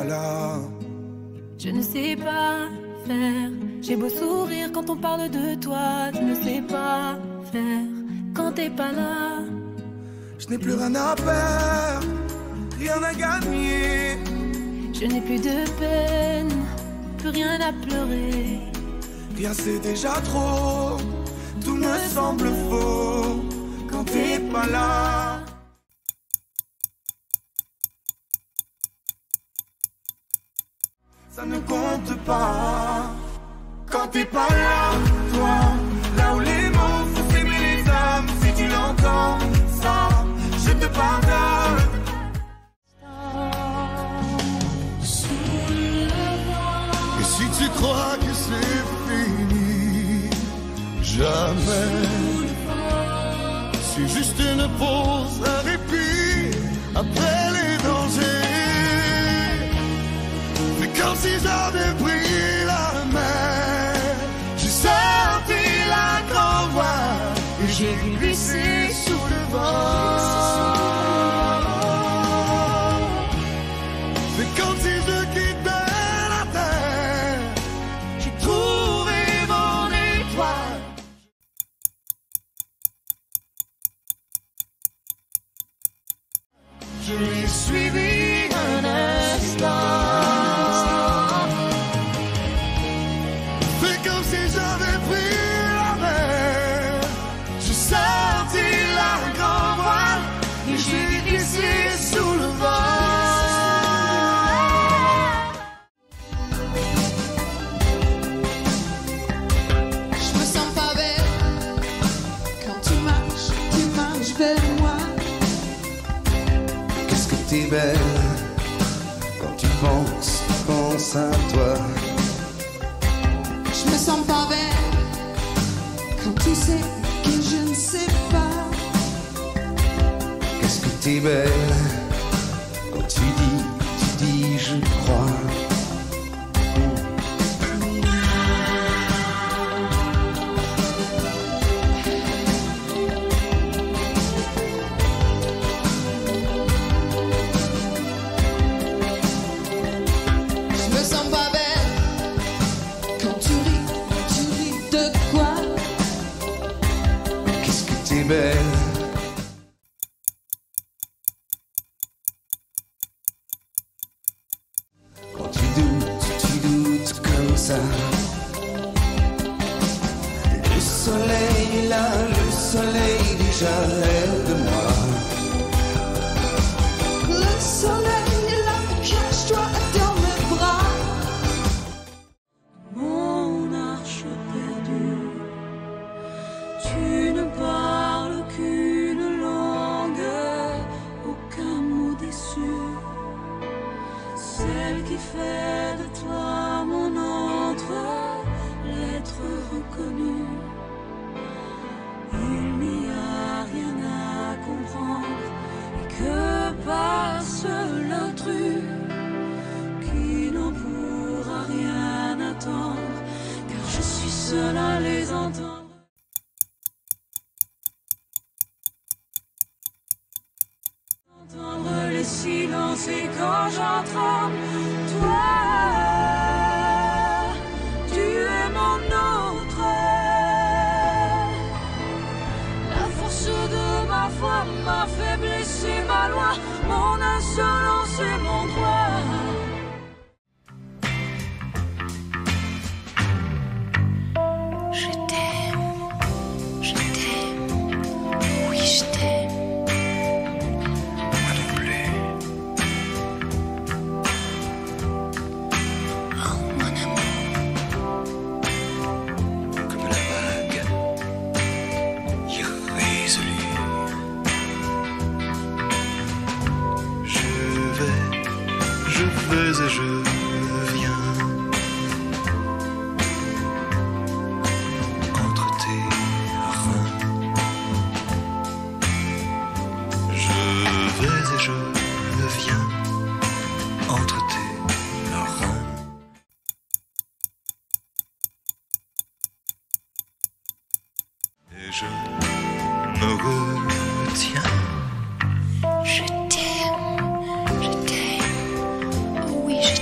pas là. Je ne sais pas faire. J'ai beau sourire quand on parle de toi. Je ne sais pas faire quand t'es pas là. Je n'ai plus rien à perdre, rien à gagner. Je n'ai plus de peine, plus rien à pleurer. Rien c'est déjà trop, tout me semble faux quand t'es pas là. Ça ne compte pas quand t'es pas là, toi. Là où les mots font s'aimer les âmes. Si tu l'entends, ça, je te pardonne. Et si tu crois que c'est fini, jamais. C'est juste une pause, un répit après les dangers. Mais comme si j'avais pris la mer, j'ai sorti la grande voile et j'ai glissé sous le vent. Mais comme si je quittais la terre, j'ai trouvé mon étoile. Je l'ai suivi un instant. Fais comme si j'avais pris la mer. J'ai sorti la grande voile et j'ai glissé sous le vent. Je me sens pas belle quand tu marches vers moi. Qu'est-ce que t'es belle quand tu penses à toi. Je me sens pas belle quand tu sais que je ne sais pas. Qu'est-ce que t'es belle quand tu dis je crois. Je me sens pas belle quand tu ris de quoi? Qu'est-ce que t'es belle quand tu doutes comme ça. Le soleil est là, le soleil déjà lève de moi. Le soleil est là, cache-toi dans mes bras. Mon arche perdue, tu ne parles qu'une langue, aucun mot déçu. Celle qui fait de toi mon autre, l'être reconnu. Il n'y a rien à comprendre, et que passe l'intrus qui n'en pourra rien attendre, car je suis seul à les entendre. Entendre les silences et quand j'entends toi, tu es mon autre. La force de ma foi, ma faiblesse et ma loi, mon insolence et mon droit. Je t'aime, oui je t'aime. Moi non plus. Oh mon amour, Comme la vague irrésolue. Je vais et je viens entre tes reins. Je vais et je viens entre tes reins. Et je me retiens. je t'aime, oui je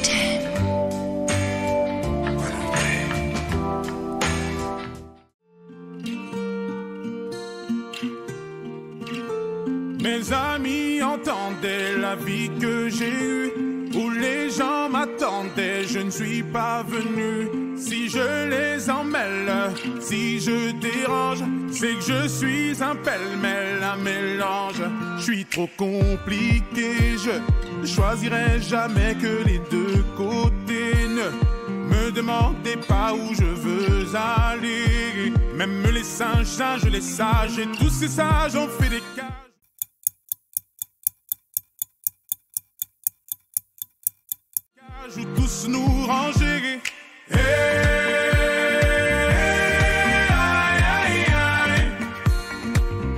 Mes amis entendaient la vie que j'ai eue, où les gens m'attendaient, je ne suis pas venu. Si je les emmêle, si je dérange, c'est que je suis un pêle-mêle, un mélange. Je suis trop compliqué, je choisirai jamais que les deux côtés. Ne me demandez pas où je veux aller. Même les singes, les sages, et tous ces sages ont fait des cages. Où tous nous ranger. Hey, aïe, aïe, aïe.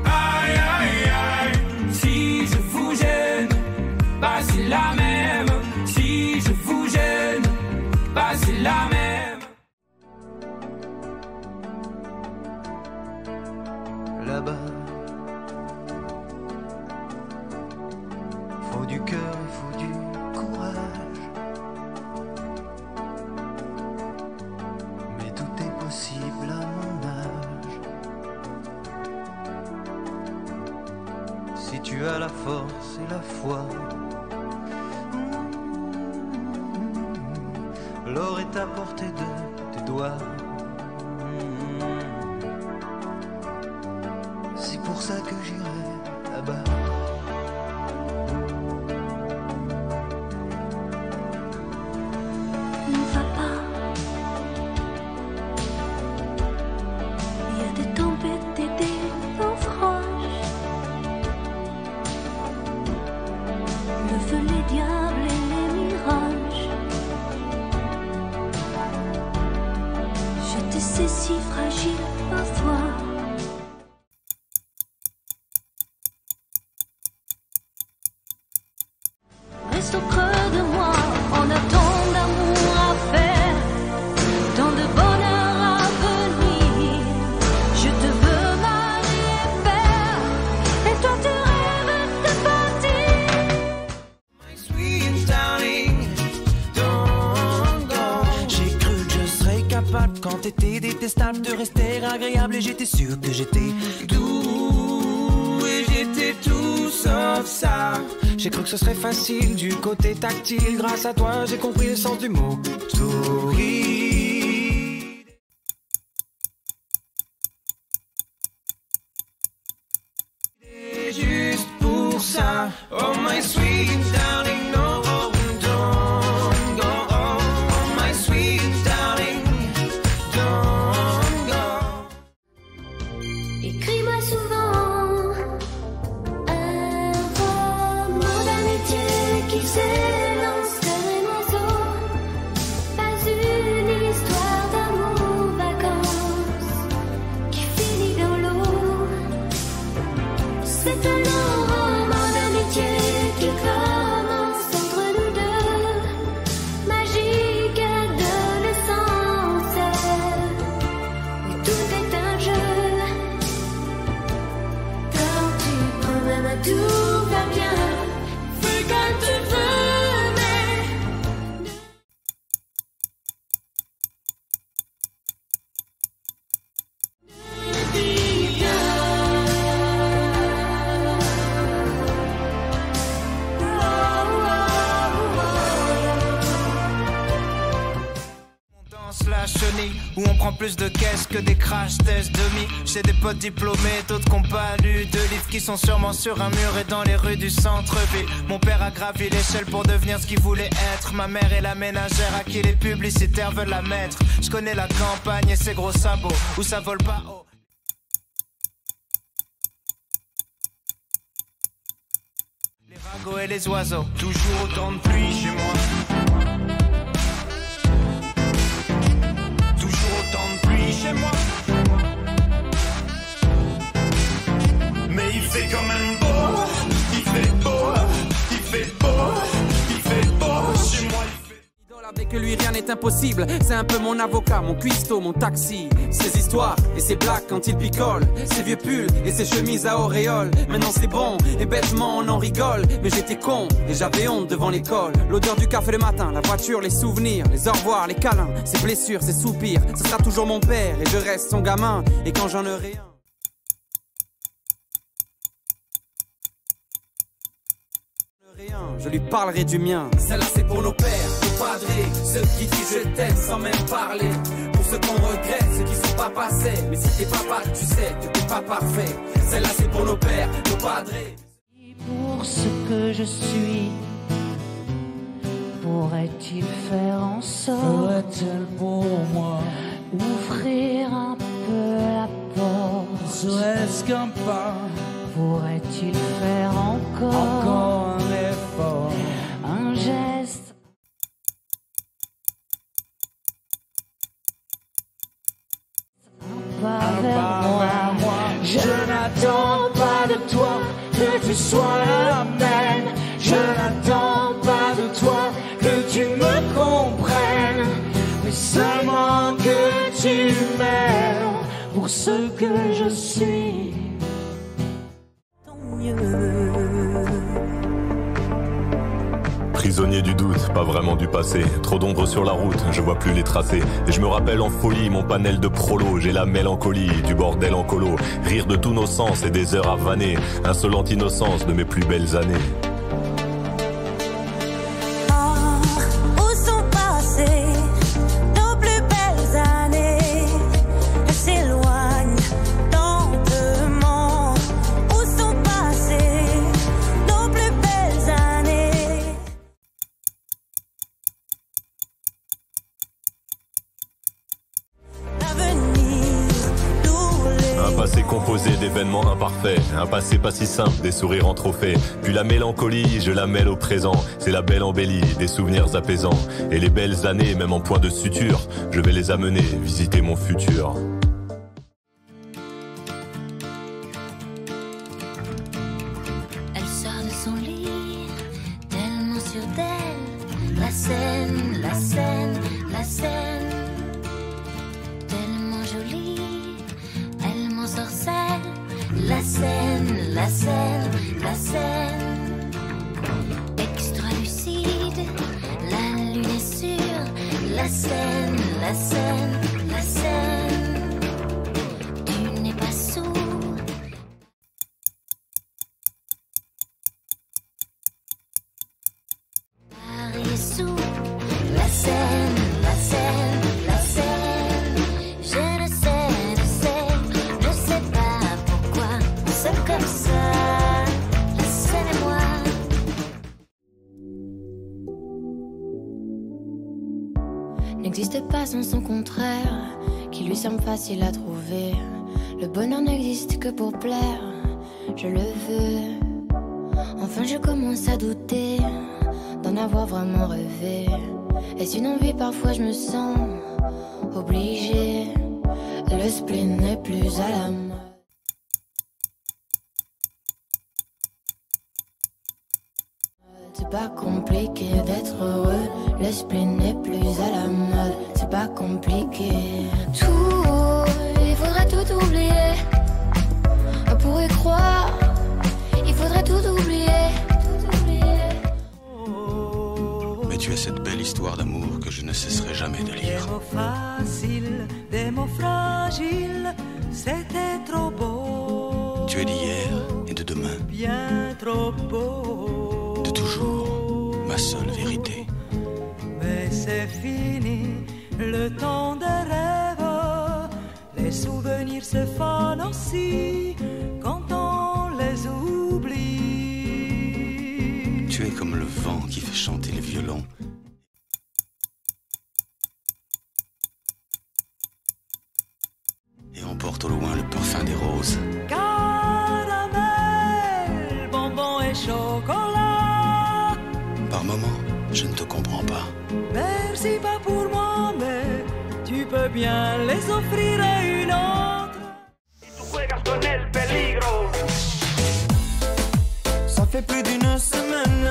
Aïe, aïe, aïe. Si je vous gêne, bah c'est la même. Si je vous gêne, bah c'est la même. Là-bas, faut du cœur, il faut du courage. Mais tout est possible à mon âge. Si tu as la force et la foi, l'or est à portée de tes doigts. C'est pour ça que j'irai là-bas. Ne va pas. Il y a des tempêtes et des naufrages. Le feu, les diables et les mirages. Je te sais si fragile parfois. Reste au creux de moi, on a tant d'amour à faire, tant de bonheur à venir. Je te veux marier père, et toi tu rêves de partir. My sweet darling, don't go. J'ai cru que je serais capable quand t'étais détestable de rester agréable et j'étais sûr que j'étais Doux, et j'étais tout sauf ça. J'ai cru que ce serait facile du côté tactile. Grâce à toi, j'ai compris le sens du mot souris. Et juste pour ça, oh my sweet darling, no, oh, don't go. Oh, oh my sweet darling, don't go. Écris-moi souvent un roman d'amitié qui s'élance comme un oiseau. Pas une histoire d'amour, vacances qui finit dans l'eau. C'est un long roman d'amitié qui commence entre nous deux. Magique adolescence où tout est un jeu. Quand tu promets ma tout va bien, fais comme tu veux, mais ne dis rien. On danse la chenille, où on prend plus de caisse que des crash tests demi. J'ai des potes diplômés, d'autres qui n'ont pas lu de livres, qui sont sûrement sur un mur et dans les rues du centre-ville. Mon père a gravi l'échelle pour devenir ce qu'il voulait être. Ma mère est la ménagère à qui les publicitaires veulent la mettre. Je connais la campagne et ses gros sabots, où ça vole pas haut. Les ragots et les oiseaux, toujours autant de pluie chez moi. Toujours autant de pluie chez moi. Mais il fait quand même beau, il fait beau, il fait beau, il fait beau chez moi. Avec lui rien n'est impossible, c'est un peu mon avocat, mon cuistot, mon taxi. Ses histoires et ses blagues quand il picole, ses vieux pulls et ses chemises à auréole. Maintenant c'est bon et bêtement on en rigole, mais j'étais con et j'avais honte devant l'école. L'odeur du café le matin, la voiture, les souvenirs, les au revoir, les câlins, ses blessures, ses soupirs. Ce sera toujours mon père et je reste son gamin. Et quand j'en aurai un Rien, je lui parlerai du mien. Celle-là c'est pour nos pères, nos padrés, ceux qui disent je t'aime sans même parler. Pour ceux qu'on regrette, ceux qui sont pas passés. Mais si t'es papa, tu sais que t'es pas parfait. Celle-là c'est pour nos pères, nos padrés. Pour ce que je suis, pourrait-il faire en sorte, Ferait-elle pour moi ouvrir un peu la porte? Serait-ce qu'un pas, Pourrait-il faire encore un effort, un geste? Un pas vers moi. Je n'attends pas de toi que tu sois la mienne. Je n'attends pas de toi que tu me comprennes, mais seulement que tu m'aimes pour ce que je suis. Prisonnier du doute, pas vraiment du passé. Trop d'ombre sur la route, je vois plus les tracés. Et je me rappelle en folie mon panel de prolo. J'ai la mélancolie du bordel en colo. Rire de tous nos sens et des heures à vanner. Insolente innocence de mes plus belles années. Un passé composé d'événements imparfaits, un passé pas si simple, des sourires en trophée. Puis la mélancolie, je la mêle au présent. C'est la belle embellie, des souvenirs apaisants. Et les belles années, même en point de suture, je vais les amener visiter mon futur. Elle sort de son lit, tellement sûre d'elle. La scène, la scène, la scène. Tellement jolie, elle m'ensorcelle. La scène, la scène, la scène. Extra lucide, la lune est sûre. La scène, la scène, la scène. Tu n'es pas sourd. Paris est sous. La scène, la scène, la scène. Je ne sais pas pourquoi. C'est comme ça. La scène et moi. N'existe pas sans son contraire, qui lui semble facile à trouver. Le bonheur n'existe que pour plaire, je le veux. Enfin je commence à douter d'en avoir vraiment rêvé. Est-ce une envie? Parfois je me sens obligée. Le spleen n'est plus à la mode. C'est pas compliqué d'être heureux. Le spleen n'est plus à la mode. C'est pas compliqué. Tout, il faudrait tout oublier. Pour y croire, il faudrait tout oublier. Mais tu as cette belle histoire d'amour que je ne cesserai jamais de lire. Des mots faciles, des mots fragiles, c'était trop beau. Tu es d'hier et de demain, Bien trop beau. de toujours, ma seule vérité. Mais c'est fini, le temps des rêves. Les souvenirs se fanent aussi quand on les oublie. Tu es comme le vent qui fait chanter les violons. Et emporte au loin le parfum des roses. Caramel, bonbons et chocolat. Par moments, je ne te comprends pas. Merci pas pour moi, mais tu peux bien les offrir à une autre. Ça fait plus d'une semaine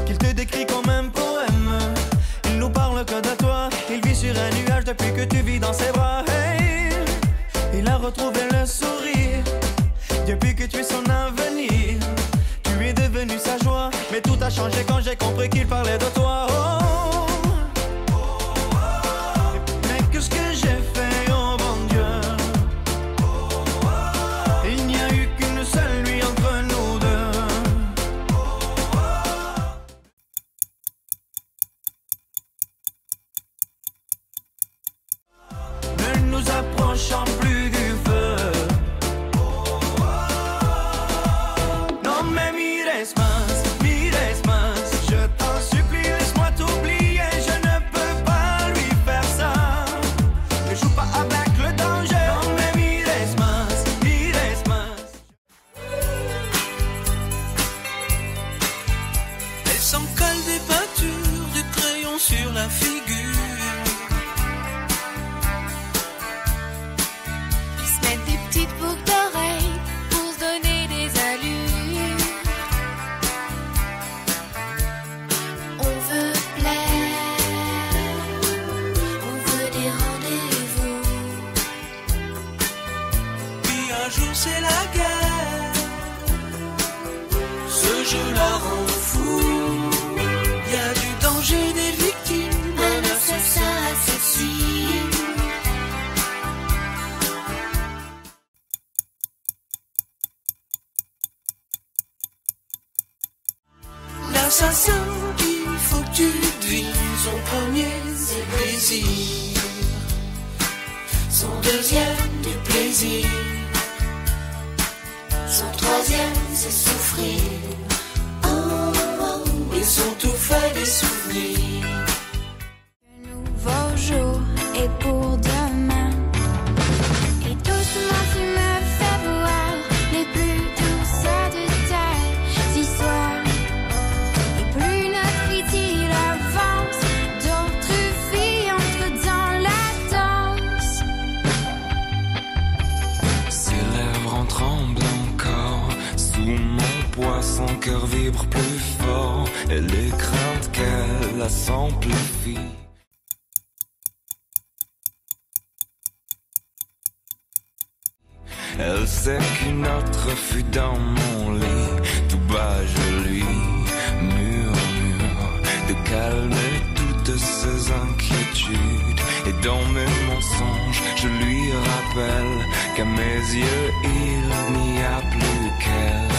qu'il te décrit comme un poème. Il nous parle que de toi, il vit sur un nuage depuis que tu vis dans ses bras. Hey, il a retrouvé le sourire depuis que tu es son avenir. Tu es devenu sa joie, mais tout a changé quand j'ai compris qu'il parlait de toi. Oh, mais qu'est-ce que j'ai fait, oh bon Dieu? Il n'y a eu qu'une seule nuit entre nous deux. jour c'est la guerre. Ce jeu la rend fou. Y a du danger, des victimes, un assassin assassine. L'assassin, il faut que tu devines. Son premier c'est le plaisir, son deuxième du plaisir, son troisième c'est souffrir. Oh, oh, ils sont tout faits des souvenirs. Le nouveau jour est pour demain. Et doucement tu me fais voir les plus douces détails d'histoire. Et plus notre idylle avance, d'autres filles entrent dans la danse. Ses lèvres en tremblent encore. Sous mon poids, son cœur vibre plus fort. Et les craintes qu'elle la s'amplifie. Elle sait qu'une autre fut dans mon lit. Tout bas je lui murmure de calmer toutes ses inquiétudes. Et dans mes mensonges je lui rappelle qu'à mes yeux il n'y a plus qu'elle.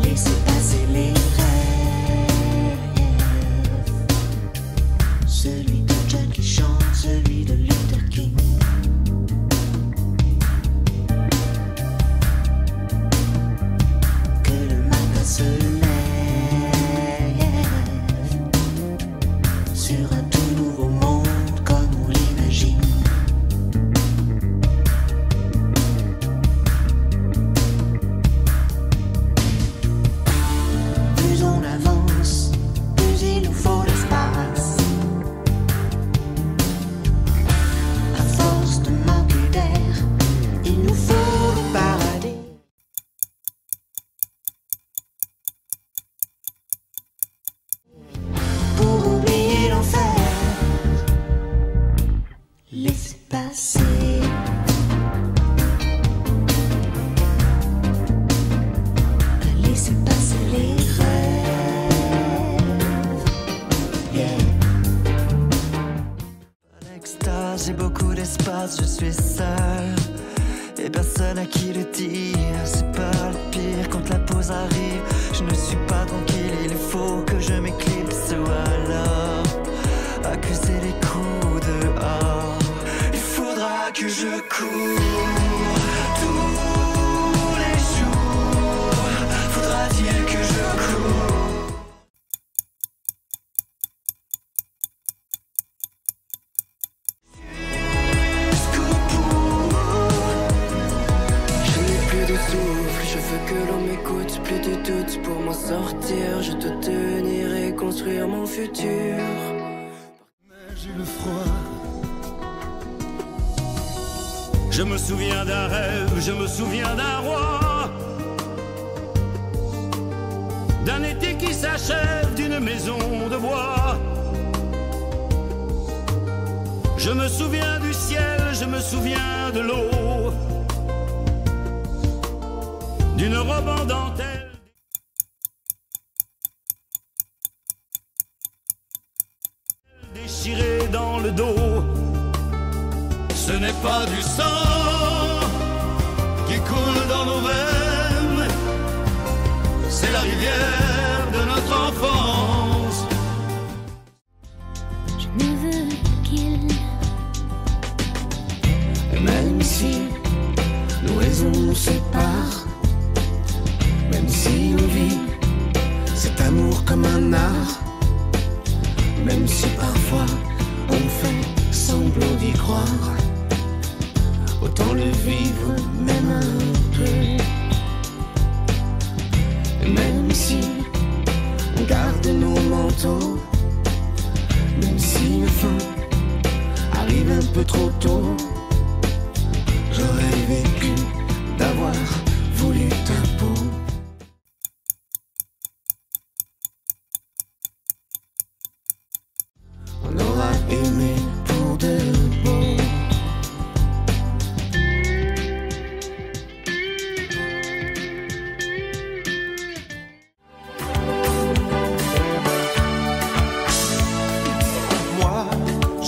Laissez passer les rêves. Celui de John qui chante, celui de Luther King. Que le matin se lève sur un tout nouveau monde comme on l'imagine. Plus on avance, plus il nous faut l'espace. À force de manquer d'air, il nous faut le paradis. Pour oublier l'enfer, laissez passer. Laissez passer les rêves. Yeah. L'extase, j'ai beaucoup d'espace, je suis seul. Et personne à qui le dire. C'est pas le pire quand la pause arrive. Je ne suis pas tranquille, il faut que je m'éclipse. Ou alors accuser les coups dehors. Il faudra que je cours tous les jours. Faudra-t-il que je cours? Jusqu'au bout. Je n'ai plus de souffle, je veux que l'on m'écoute. Plus de doute pour m'en sortir. Je dois tenir et construire mon futur. Mais j'ai le froid. Je me souviens d'un rêve, je me souviens d'un roi. D'un été qui s'achève, d'une maison de bois. Je me souviens du ciel, je me souviens de l'eau. D'une robe en dentelle déchirée dans le dos. Ce n'est pas du sang qui coule dans nos veines, c'est la rivière de notre enfance. Je ne veux qu'il, Même si nos raisons nous séparent, même si on vit cet amour comme un art, même si parfois on fait semblant d'y croire, autant le vivre même un peu. Et même si on garde nos manteaux, même si la fin arrive un peu trop tôt, j'aurais vécu d'avoir voulu ta peau. On aura aimé pour de bon.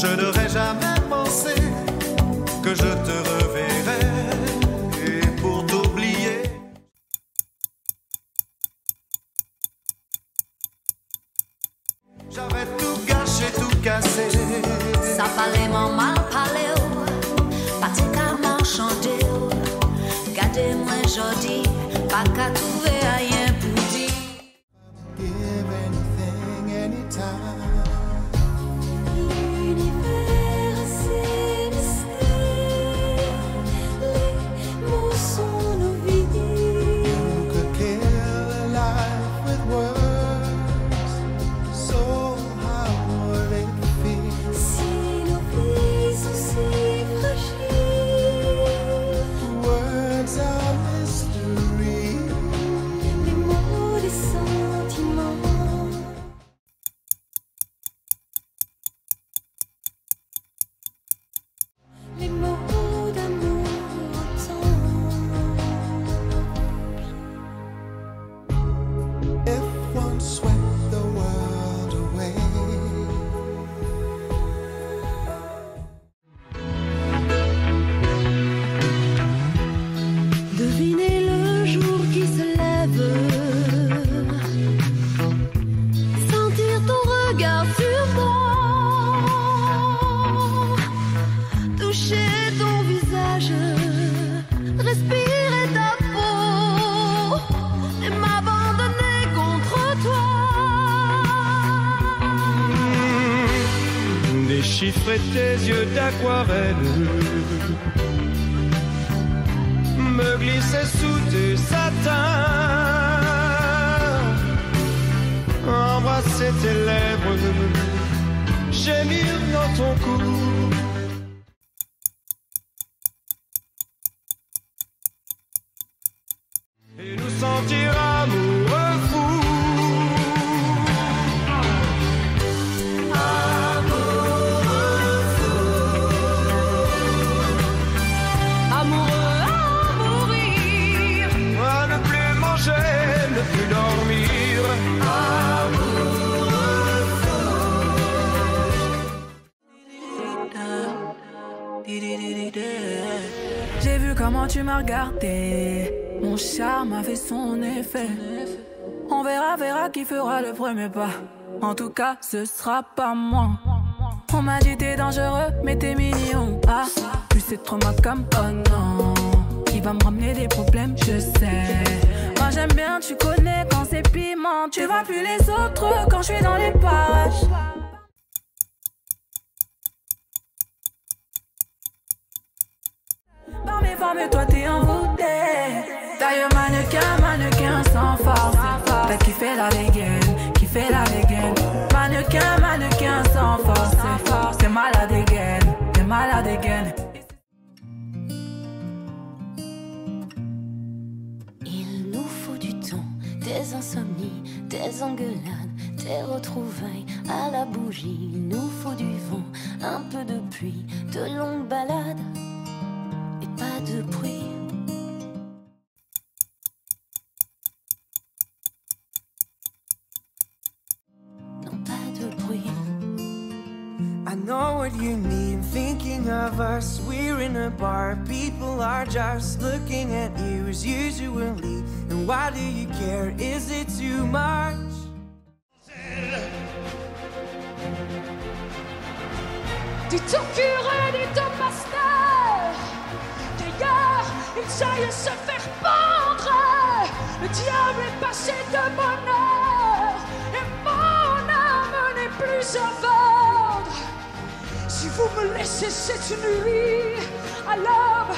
Je n'aurais jamais pensé que je te reverrais. Et pour t'oublier, j'avais tout gâché, tout cassé. Ça fallait m'en mal parler, pas te qu'à marchander. Gardez-moi jodi, pas qu'à trouver rien pour dire. Give anything, anytime. L'univers c'est mystère, les mots sont nos vies. You could kill a life with words, so how would it feel? Si nos vies sont si fragiles, Words are mystery. les mots des sentiments. Les mots d'amour If one swept the world away, devinez le jour qui se lève, sentir ton regard sur moi, toucher ton visage, respirer ta peau et m'abandonner contre toi. déchiffrer tes yeux d'aquarelle, me glisser sous tes satins, embrasser tes lèvres, gémir dans ton cou. Et nous sentir amoureux fous. Amoureux à mourir, À ne plus manger, ne plus dormir. J'ai vu comment tu m'as regardé. Mon charme a fait son effet. On verra qui fera le premier pas. En tout cas, ce sera pas moi. On m'a dit t'es dangereux, mais t'es mignon. Ah, plus c'est trop ma cam, oh non. Il va me ramener des problèmes, je sais. Moi j'aime bien, tu connais quand c'est piment. Tu vois plus les autres quand je suis dans les parages. Par mes formes, toi t'es envoûté. Taille mannequin sans force. T'as kiffé la dégaine, mannequin sans force. T'es malade again. Il nous faut du temps, des insomnies, des engueulades, des retrouvailles à la bougie. Il nous faut du vent, un peu de pluie, de longues balades et pas de bruit. Non, pas de bruit. I know what you need, thinking of us. We're in a bar, people are just looking at you as usually. And why do you care? Is it too much? Dites au curé, dites au pasteur qu'ailleurs ils aillent se faire pendre. Le diable est passé de bonheur et mon âme n'est plus à vendre. Si vous me laissez cette nuit, alors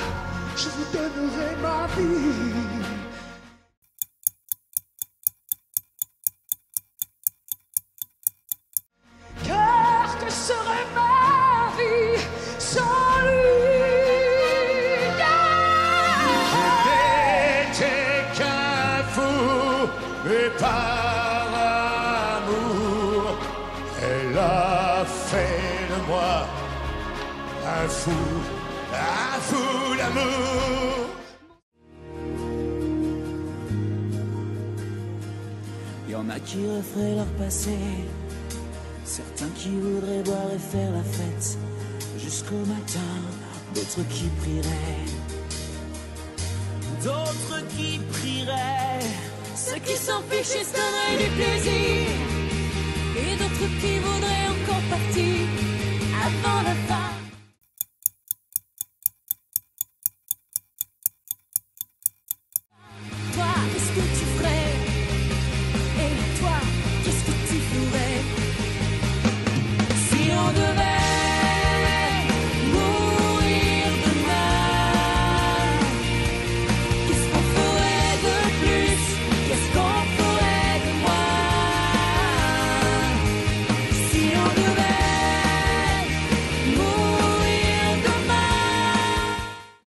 je vous donnerai ma vie. Car que serait ma vie sans lui? J'étais qu'un fou, et par amour, elle a fait de moi un fou d'amour. Y'en a qui referaient leur passé Certains qui voudraient boire et faire la fête jusqu'au matin, d'autres qui prieraient, d'autres qui prieraient. Ceux qui s'en fichent se donneraient du plaisir, et d'autres qui voudraient encore partir avant la fin.